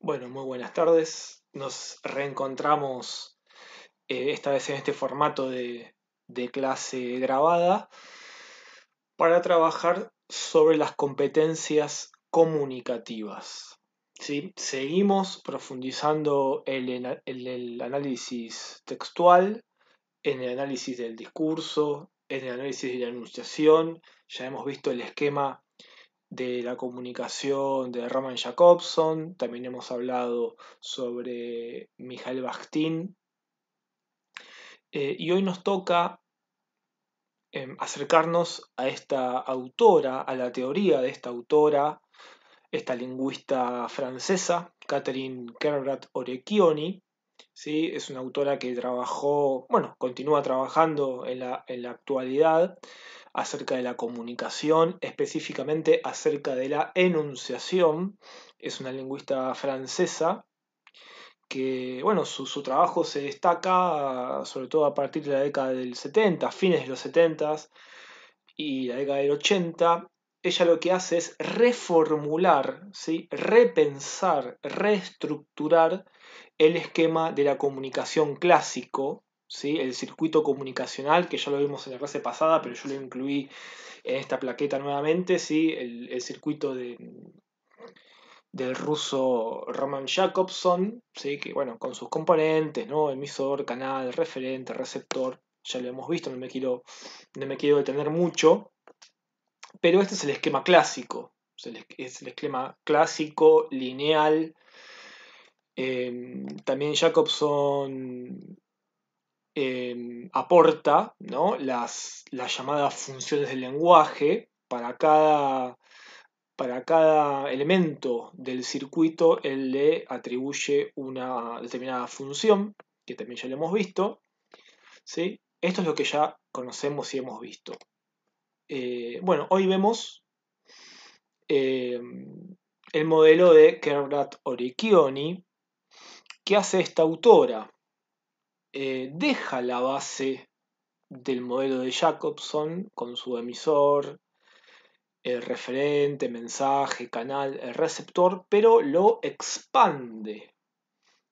Bueno, muy buenas tardes. Nos reencontramos esta vez en este formato de clase grabada para trabajar sobre las competencias comunicativas. ¿Sí? Seguimos profundizando en el análisis textual, en el análisis del discurso, en el análisis de la enunciación. Ya hemos visto el esquema de la comunicación de Roman Jakobson, también hemos hablado sobre Mijail Bakhtin, y hoy nos toca acercarnos a esta autora, a la teoría de esta autora, esta lingüista francesa, Catherine Kerbrat-Orecchioni. ¿Sí? Es una autora que trabajó, bueno, continúa trabajando en la actualidad acerca de la comunicación, específicamente acerca de la enunciación. Es una lingüista francesa que, bueno, su trabajo se destaca sobre todo a partir de la década del 70, fines de los 70 y la década del 80. Ella lo que hace es reformular, ¿sí? Repensar, reestructurar el esquema de la comunicación clásico, ¿sí? El circuito comunicacional, que ya lo vimos en la clase pasada, pero yo lo incluí en esta plaqueta nuevamente, ¿sí? El circuito del ruso Roman Jakobson, ¿sí? Que bueno, con sus componentes, ¿no? Emisor, canal, referente, receptor, ya lo hemos visto, no me quiero detener mucho, pero este es el esquema clásico, es el esquema clásico, lineal. También Jacobson aporta, ¿no? las llamadas funciones del lenguaje. Para cada elemento del circuito, él le atribuye una determinada función, que también ya lo hemos visto. ¿Sí? Esto es lo que ya conocemos y hemos visto. Bueno, hoy vemos eh, el modelo de Kerbrat-Orecchioni. ¿Qué hace esta autora? Deja la base del modelo de Jacobson con su emisor, el referente, mensaje, canal, el receptor, pero lo expande,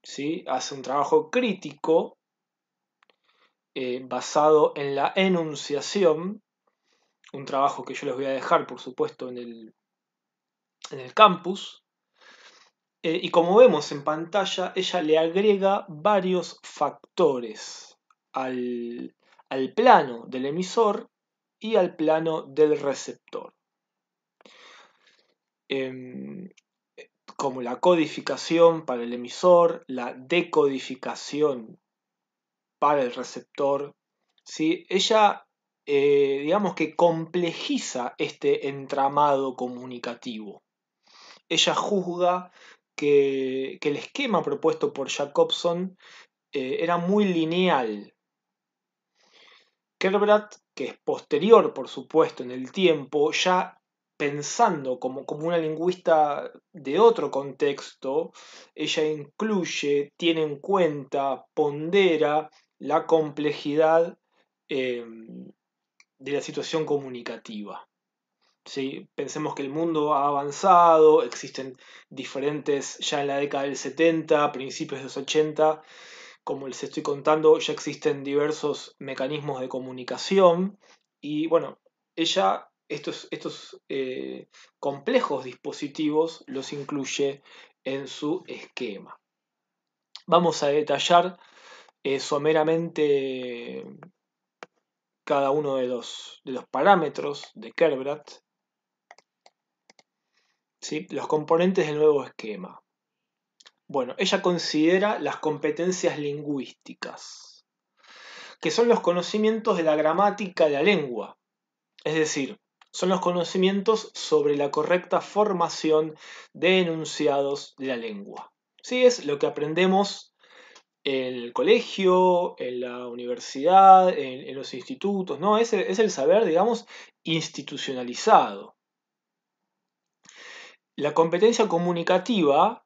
¿sí? Hace un trabajo crítico basado en la enunciación, un trabajo que yo les voy a dejar, por supuesto, en el campus. Y como vemos en pantalla, ella le agrega varios factores al plano del emisor y al plano del receptor. Em, como la codificación para el emisor, la decodificación para el receptor. ¿Sí? Ella, digamos que complejiza este entramado comunicativo. Ella juzga que el esquema propuesto por Jacobson era muy lineal. Kerbrat, que es posterior, por supuesto, en el tiempo, ya pensando como una lingüista de otro contexto, ella incluye, tiene en cuenta, pondera la complejidad de la situación comunicativa. ¿Sí? Pensemos que el mundo ha avanzado, existen diferentes, ya en la década del 70, principios de los 80, como les estoy contando, ya existen diversos mecanismos de comunicación y bueno, ella estos complejos dispositivos los incluye en su esquema. Vamos a detallar someramente cada uno de los parámetros de Kerbrat, ¿sí? Los componentes del nuevo esquema. Bueno, ella considera las competencias lingüísticas, que son los conocimientos de la gramática de la lengua, es decir, son los conocimientos sobre la correcta formación de enunciados de la lengua. ¿Sí? Es lo que aprendemos en el colegio, en la universidad, en los institutos, ¿no? Es el saber, digamos, institucionalizado. La competencia comunicativa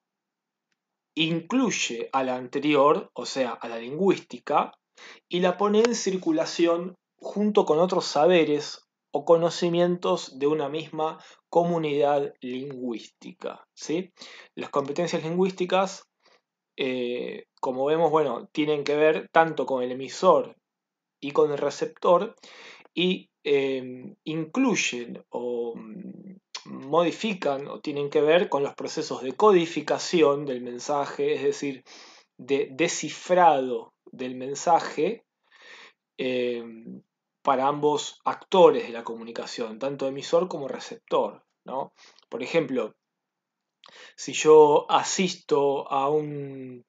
incluye a la anterior, o sea, a la lingüística, y la pone en circulación junto con otros saberes o conocimientos de una misma comunidad lingüística, ¿sí? Las competencias lingüísticas, como vemos, bueno, tienen que ver tanto con el emisor y con el receptor y incluyen o modifican o tienen que ver con los procesos de codificación del mensaje, es decir, de descifrado del mensaje eh, para ambos actores de la comunicación, tanto emisor como receptor, ¿no? Por ejemplo, si yo asisto a un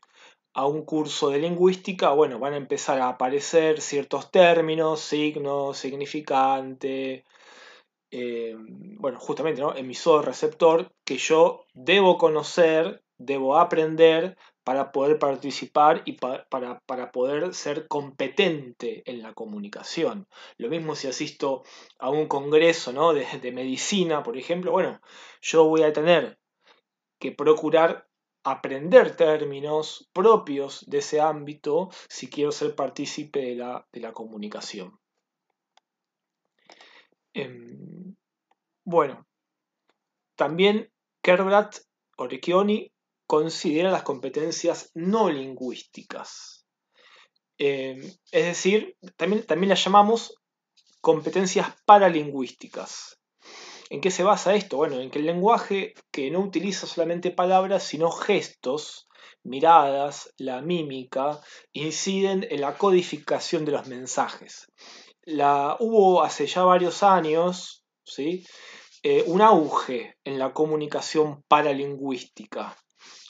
curso de lingüística, bueno, van a empezar a aparecer ciertos términos, signos, significante, bueno, justamente, ¿no? Emisor, receptor, que yo debo conocer, debo aprender para poder participar y para poder ser competente en la comunicación. Lo mismo si asisto a un congreso, ¿no? de medicina, por ejemplo, bueno, yo voy a tener que procurar aprender términos propios de ese ámbito si quiero ser partícipe de la comunicación. Bueno, también Kerbrat Orecchioni considera las competencias no lingüísticas. Es decir, también las llamamos competencias paralingüísticas. ¿En qué se basa esto? Bueno, en que el lenguaje que no utiliza solamente palabras, sino gestos, miradas, la mímica, inciden en la codificación de los mensajes. Hubo hace ya varios años, ¿sí? Un auge en la comunicación paralingüística.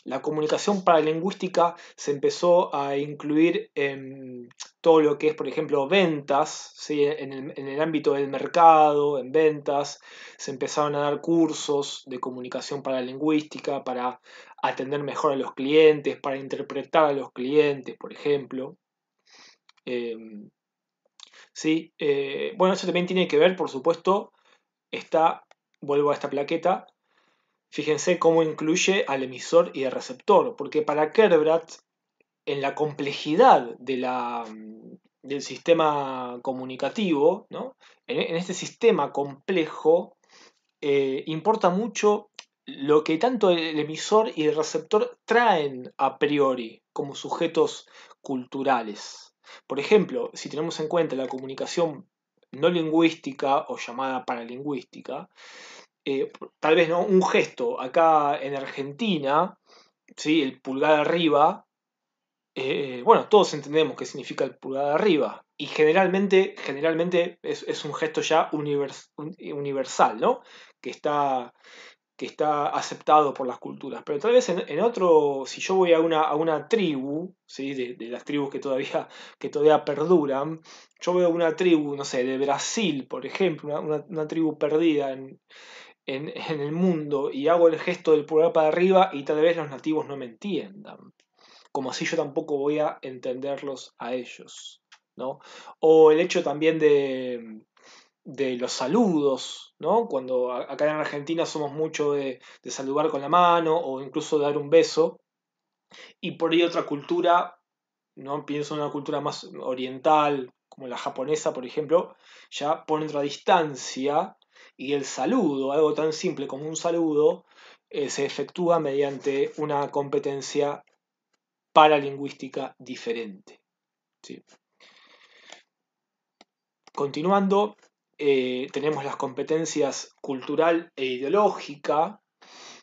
La comunicación paralingüística se empezó a incluir en todo lo que es, por ejemplo, ventas, ¿sí? En el ámbito del mercado, en ventas, se empezaron a dar cursos de comunicación paralingüística para atender mejor a los clientes, para interpretar a los clientes, por ejemplo. ¿Sí? Bueno, eso también tiene que ver, por supuesto, vuelvo a esta plaqueta. Fíjense cómo incluye al emisor y al receptor, porque para Kerbrat, en la complejidad del sistema comunicativo, ¿no? En este sistema complejo, importa mucho lo que tanto el emisor y el receptor traen a priori como sujetos culturales. Por ejemplo, si tenemos en cuenta la comunicación no lingüística o llamada paralingüística, tal vez no un gesto acá en Argentina, ¿sí? El pulgar arriba, bueno, todos entendemos qué significa el pulgar arriba y generalmente es un gesto ya universal, ¿no? Que está, que está aceptado por las culturas. Pero tal vez en otro, si yo voy a una tribu, ¿sí? De las tribus que todavía perduran, yo veo una tribu, no sé, de Brasil, por ejemplo, una tribu perdida en el mundo y hago el gesto del pulgar para arriba y tal vez los nativos no me entiendan. Como así yo tampoco voy a entenderlos a ellos, ¿no? O el hecho también de los saludos, ¿no? Cuando acá en Argentina somos mucho de saludar con la mano o incluso dar un beso, y por ahí otra cultura, ¿no? Pienso en una cultura más oriental, como la japonesa, por ejemplo, ya pone otra distancia y el saludo, algo tan simple como un saludo, se efectúa mediante una competencia paralingüística diferente. ¿Sí? Continuando, tenemos las competencias cultural e ideológica.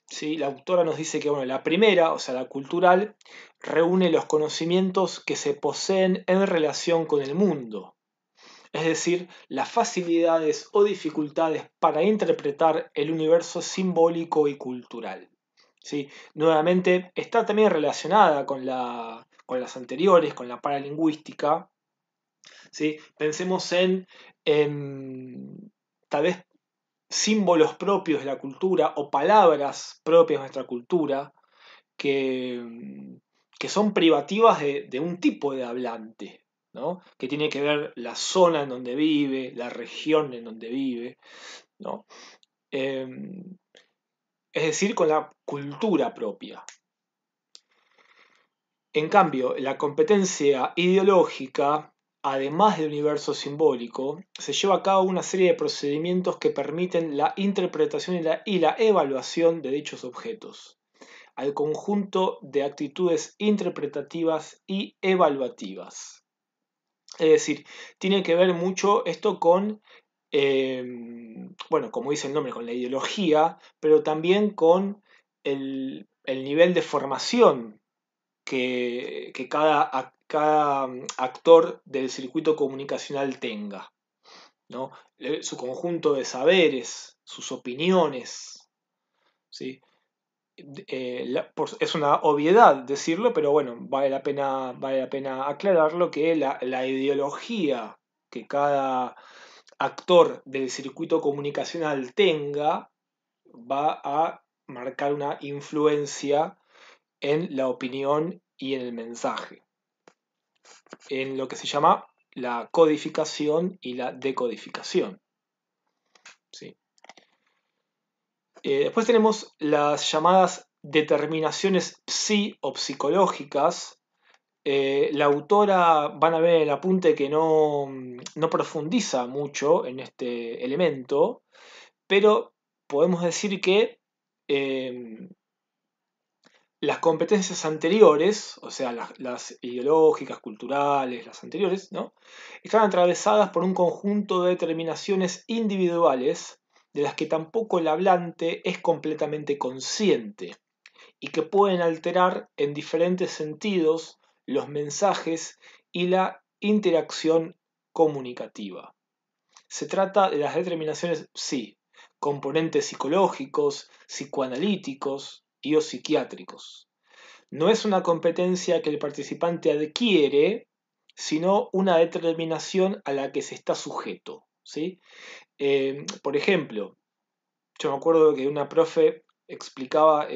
¿Sí? La autora nos dice que bueno, la primera, o sea, la cultural, reúne los conocimientos que se poseen en relación con el mundo, es decir, las facilidades o dificultades para interpretar el universo simbólico y cultural. ¿Sí? Nuevamente, está también relacionada con las anteriores, con la paralingüística. ¿Sí? Pensemos en tal vez símbolos propios de la cultura o palabras propias de nuestra cultura que son privativas de un tipo de hablante, ¿no? Que tiene que ver la zona en donde vive, la región en donde vive, ¿no? Es decir, con la cultura propia. En cambio, la competencia ideológica además del universo simbólico, se lleva a cabo una serie de procedimientos que permiten la interpretación y la evaluación de dichos objetos, al conjunto de actitudes interpretativas y evaluativas. Es decir, tiene que ver mucho esto con, bueno, como dice el nombre, con la ideología, pero también con el nivel de formación que cada actor del circuito comunicacional tenga, ¿no? Su conjunto de saberes, sus opiniones, ¿sí? Es una obviedad decirlo, pero bueno, vale la pena aclararlo que la ideología que cada actor del circuito comunicacional tenga va a marcar una influencia en la opinión y en el mensaje, en lo que se llama la codificación y la decodificación. ¿Sí? Después tenemos las llamadas determinaciones psi o psicológicas. La autora, van a ver en el apunte que no profundiza mucho en este elemento, pero podemos decir que las competencias anteriores, o sea, las ideológicas, culturales, las anteriores, ¿no? Están atravesadas por un conjunto de determinaciones individuales de las que tampoco el hablante es completamente consciente y que pueden alterar en diferentes sentidos los mensajes y la interacción comunicativa. Se trata de las determinaciones psi, componentes psicológicos, psicoanalíticos y o psiquiátricos. No es una competencia que el participante adquiere, sino una determinación a la que se está sujeto. ¿Sí? Por ejemplo, yo me acuerdo que una profe explicaba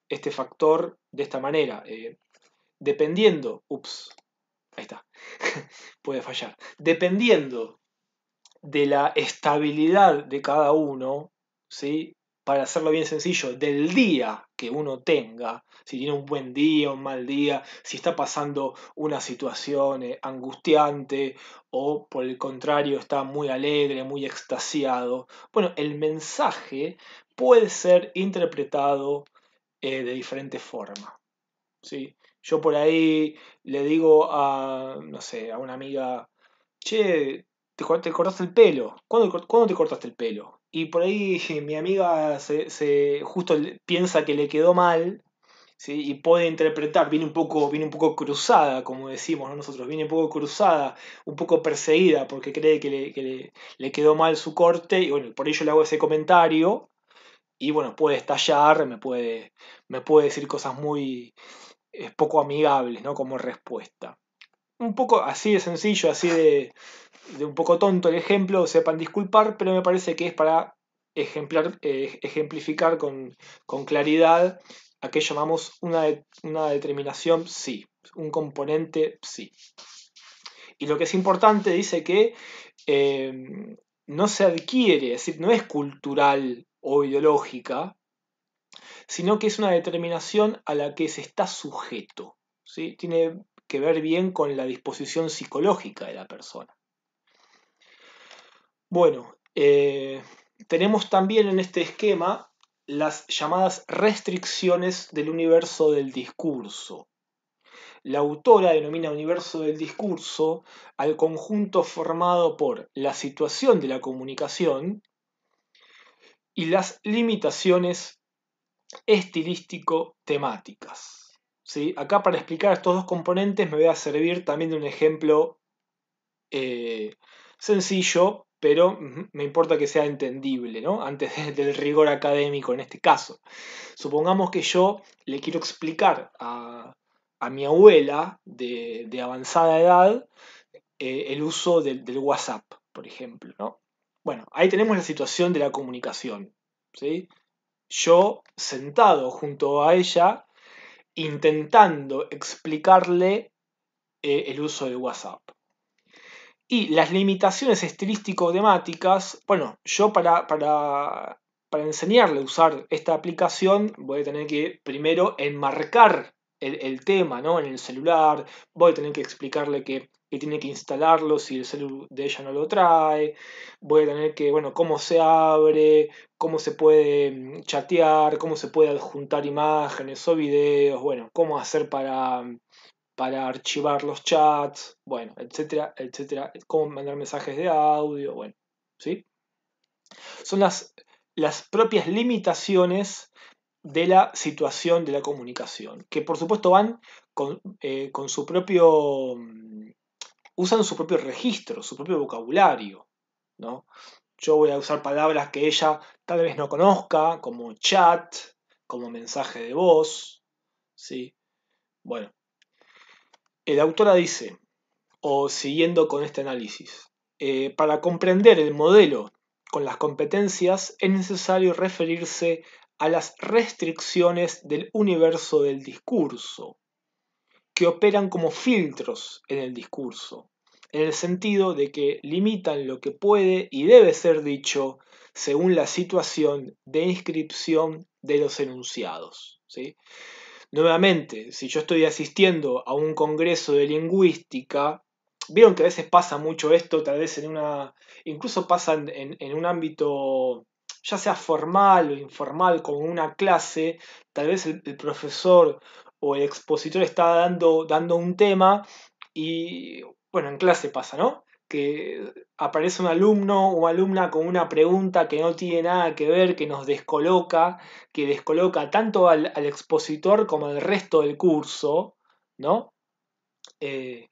este factor de esta manera. Dependiendo, ahí está, puede fallar. Dependiendo de la estabilidad de cada uno, ¿sí? Para hacerlo bien sencillo, del día que uno tenga, si tiene un buen día, un mal día, si está pasando una situación angustiante o por el contrario está muy alegre, muy extasiado. Bueno, el mensaje puede ser interpretado de diferente forma. ¿Sí? Yo por ahí le digo a, no sé, a una amiga, che, te cortaste el pelo. ¿Cuándo te cortaste el pelo? Y por ahí mi amiga justo piensa que le quedó mal, ¿sí? Y puede interpretar, viene un poco cruzada, como decimos, ¿no? Nosotros, viene un poco cruzada, un poco perseguida, porque cree le quedó mal su corte, y bueno, por ello le hago ese comentario, y bueno, puede estallar, me puede decir cosas muy poco amigables, ¿no? Como respuesta. Un poco así de sencillo, así de un poco tonto el ejemplo, sepan disculpar, pero me parece que es para ejemplificar con claridad a qué llamamos una determinación sí, un componente sí. Y lo que es importante dice que no se adquiere, es decir, no es cultural o ideológica, sino que es una determinación a la que se está sujeto. ¿Sí? Tiene que ver bien con la disposición psicológica de la persona. Bueno, tenemos también en este esquema las llamadas restricciones del universo del discurso. La autora denomina universo del discurso al conjunto formado por la situación de la comunicación y las limitaciones estilístico-temáticas. ¿Sí? Acá para explicar estos dos componentes me voy a servir también de un ejemplo sencillo, pero me importa que sea entendible, ¿no? Antes del rigor académico en este caso. Supongamos que yo le quiero explicar a mi abuela de avanzada edad el uso del WhatsApp, por ejemplo, ¿no? Bueno, ahí tenemos la situación de la comunicación, ¿sí? Yo sentado junto a ella intentando explicarle el uso del WhatsApp. Y las limitaciones estilístico-temáticas, bueno, yo para enseñarle a usar esta aplicación voy a tener que primero enmarcar el tema, ¿no? En el celular, voy a tener que explicarle que que tiene que instalarlo si el celu de ella no lo trae. Voy a tener que, bueno, cómo se abre, cómo se puede chatear, cómo se puede adjuntar imágenes o videos, bueno, cómo hacer para archivar los chats, bueno, etcétera, etcétera, cómo mandar mensajes de audio, bueno, ¿sí? Son las propias limitaciones de la situación de la comunicación, que por supuesto van con su propio, usan su propio registro, su propio vocabulario, ¿no? Yo voy a usar palabras que ella tal vez no conozca, como chat, como mensaje de voz, ¿sí? Bueno, la autora dice, o siguiendo con este análisis, para comprender el modelo con las competencias es necesario referirse a las restricciones del universo del discurso, que operan como filtros en el discurso, en el sentido de que limitan lo que puede y debe ser dicho según la situación de inscripción de los enunciados, ¿sí? Nuevamente, si yo estoy asistiendo a un congreso de lingüística, vieron que a veces pasa mucho esto, tal vez incluso pasa en un ámbito ya sea formal o informal, como una clase, tal vez el profesor o el expositor está dando un tema y, bueno, en clase pasa, ¿no? Que aparece un alumno o alumna con una pregunta que no tiene nada que ver, que descoloca tanto al expositor como al resto del curso, ¿no? Eh,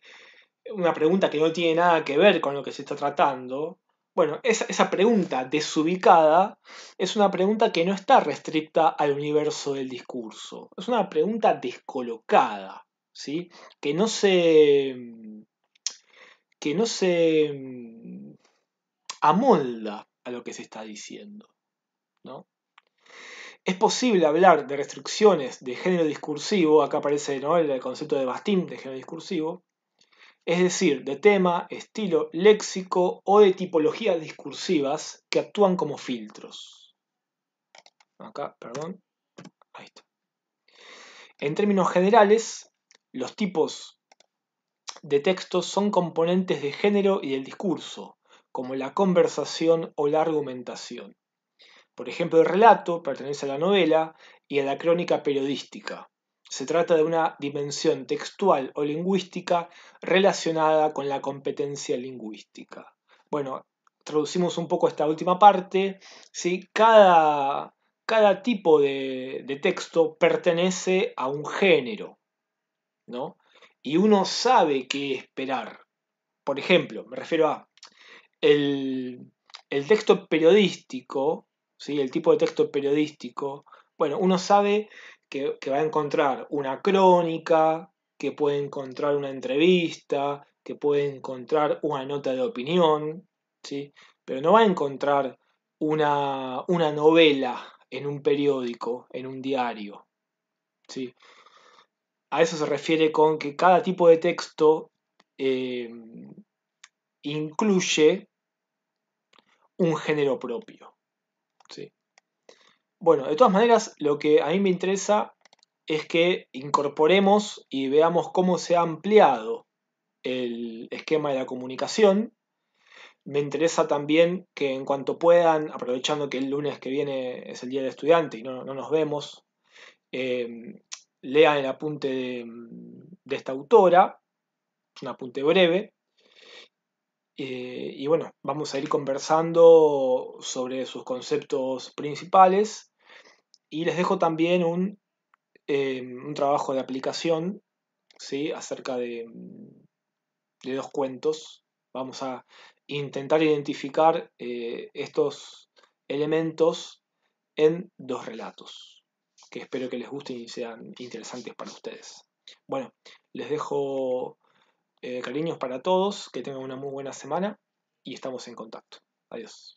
una pregunta que no tiene nada que ver con lo que se está tratando. Bueno, esa pregunta desubicada es una pregunta que no está restricta al universo del discurso. Es una pregunta descolocada, ¿sí? Que no se amolda a lo que se está diciendo, ¿no? Es posible hablar de restricciones de género discursivo, acá aparece, ¿no?, el concepto de Bastín de género discursivo, es decir, de tema, estilo, léxico o de tipologías discursivas que actúan como filtros. Acá, perdón, ahí está. En términos generales, los tipos de textos son componentes de género y del discurso, como la conversación o la argumentación. Por ejemplo, el relato pertenece a la novela y a la crónica periodística. Se trata de una dimensión textual o lingüística relacionada con la competencia lingüística. Bueno, traducimos un poco esta última parte, ¿sí? Cada tipo de texto pertenece a un género, ¿no? Y uno sabe qué esperar. Por ejemplo, me refiero a el, el texto periodístico, ¿sí? El tipo de texto periodístico, bueno, uno sabe que va a encontrar una crónica, que puede encontrar una entrevista, que puede encontrar una nota de opinión, ¿sí? Pero no va a encontrar una novela en un periódico, en un diario, ¿sí? A eso se refiere con que cada tipo de texto eh, incluye un género propio, ¿sí? Bueno, de todas maneras, lo que a mí me interesa es que incorporemos y veamos cómo se ha ampliado el esquema de la comunicación. Me interesa también que en cuanto puedan, aprovechando que el lunes que viene es el Día del Estudiante y no nos vemos, lean el apunte de esta autora, un apunte breve. Y bueno, vamos a ir conversando sobre sus conceptos principales y les dejo también un trabajo de aplicación, ¿sí?, acerca de dos cuentos. Vamos a intentar identificar estos elementos en dos relatos, que espero que les gusten y sean interesantes para ustedes. Bueno, les dejo cariños para todos, que tengan una muy buena semana y estamos en contacto. Adiós.